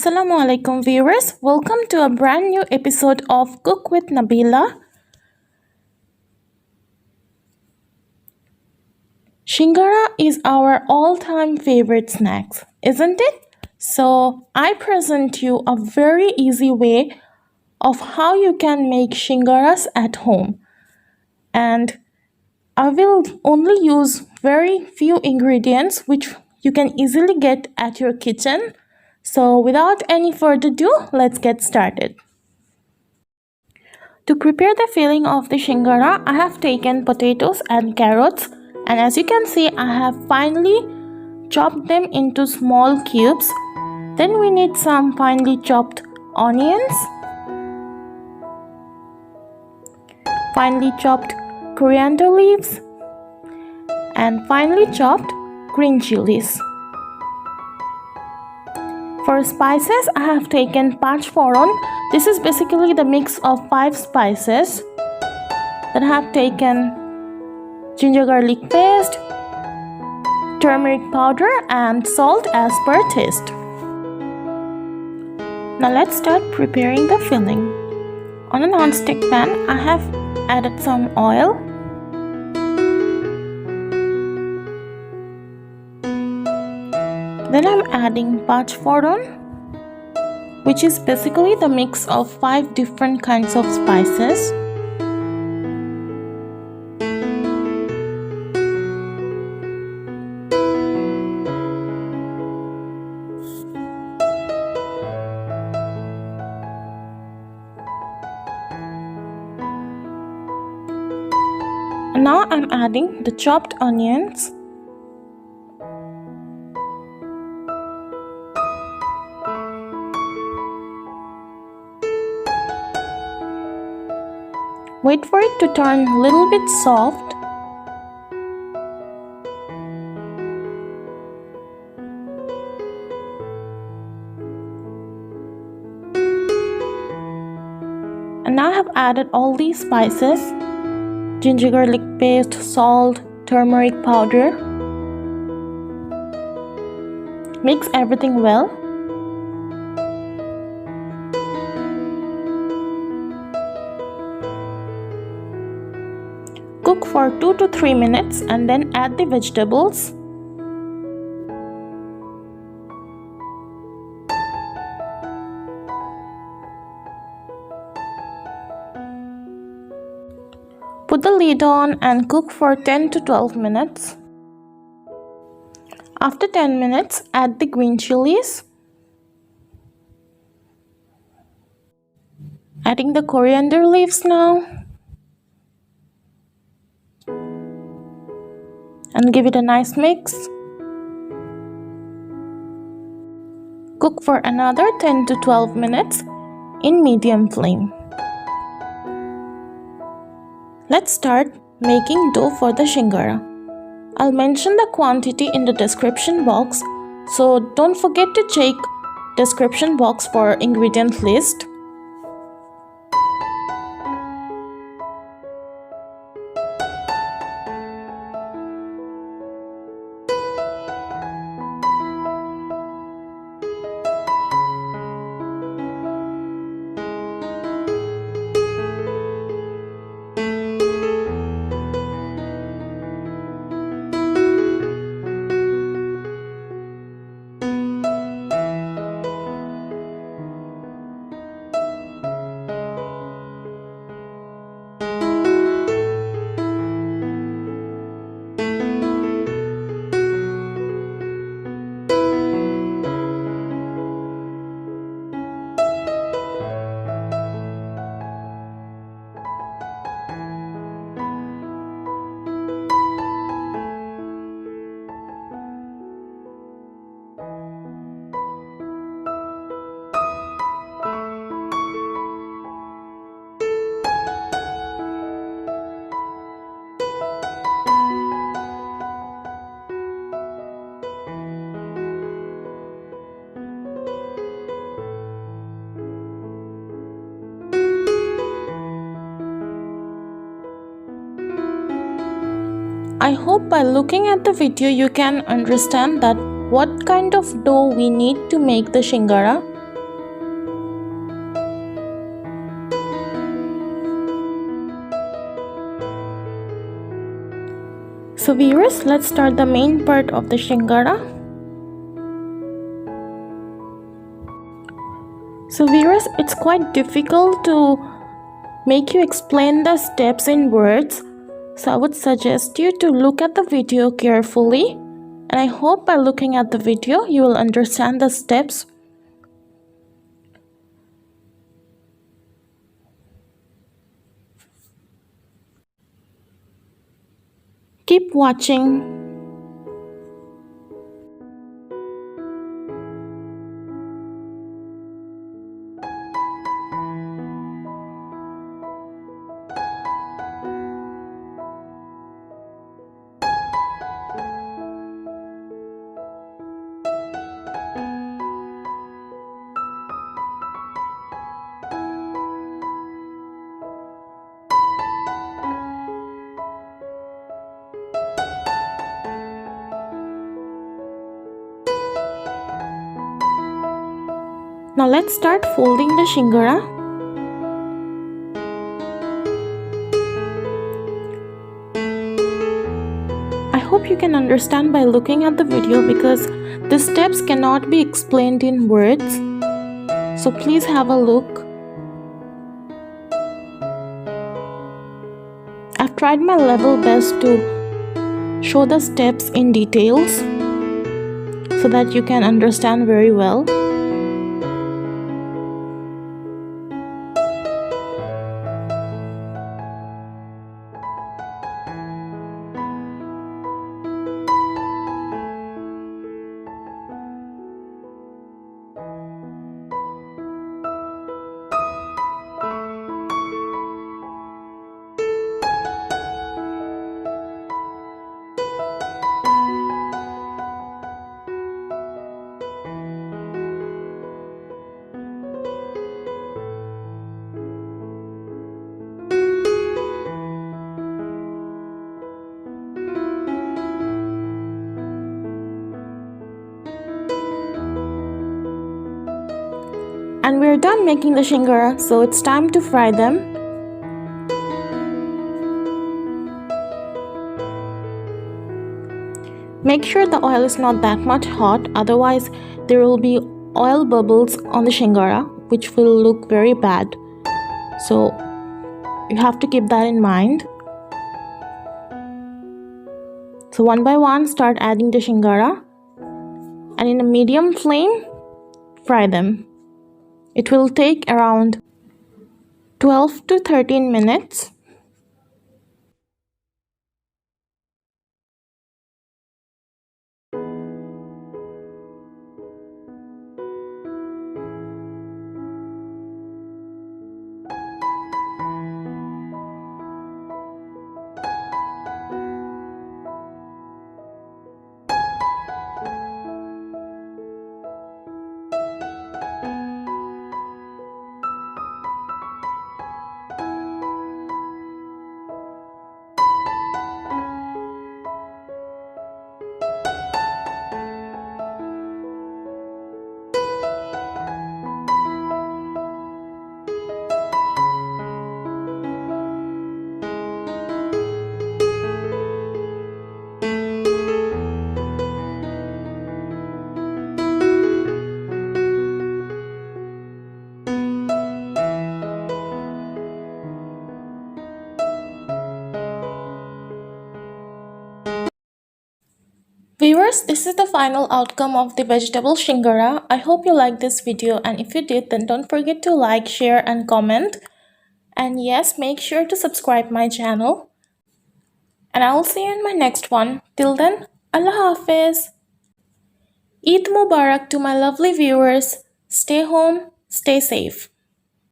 Assalamu alaikum viewers, welcome to a brand new episode of Cook with Nabila. Shingara is our all-time favorite snacks, isn't it? So I present you a very easy way of how you can make shingaras at home. And I will only use very few ingredients which you can easily get at your kitchen. So without any further ado, let's get started. To prepare the filling of the shingara, I have taken potatoes and carrots, and as you can see, I have finely chopped them into small cubes. Then we need some finely chopped onions, finely chopped coriander leaves, and finely chopped green chilies. For spices, I have taken Panch foron. This is basically the mix of 5 spices. Then I have taken ginger garlic paste, turmeric powder, and salt as per taste. Now let's start preparing the filling. On a non-stick pan, I have added some oil. Then I'm adding Panch foron, which is basically the mix of 5 different kinds of spices. And now I'm adding the chopped onions. Wait for it to turn a little bit soft. And now I have added all these spices: ginger garlic paste, salt, turmeric powder. Mix everything well. Cook for 2 to 3 minutes and then add the vegetables. Put the lid on and cook for 10 to 12 minutes. After 10 minutes, add the green chilies. Adding the coriander leaves now. And give it a nice mix. Cook for another 10 to 12 minutes in medium flame. Let's start making dough for the shingara. I'll mention the quantity in the description box, so don't forget to check description box for ingredient list. I hope by looking at the video you can understand that what kind of dough we need to make the shingara. So viewers, let's start the main part of the Shingara. So viewers, it's quite difficult to make you explain the steps in words. So I would suggest you to look at the video carefully, and I hope by looking at the video you will understand the steps. Keep watching. Now let's start folding the Shingara. I hope you can understand by looking at the video because the steps cannot be explained in words. So please have a look. I've tried my level best to show the steps in details so that you can understand very well. And we're done making the Shingara, so it's time to fry them. Make sure the oil is not that much hot, otherwise there will be oil bubbles on the Shingara, which will look very bad. So you have to keep that in mind. So one by one, start adding the Shingara, and in a medium flame, fry them. It will take around 12 to 13 minutes. Viewers, this is the final outcome of the vegetable Shingara. I hope you liked this video, and if you did, then don't forget to like, share and comment. And yes, make sure to subscribe my channel. And I will see you in my next one. Till then, Allah Hafiz. Eid Mubarak to my lovely viewers. Stay home, stay safe.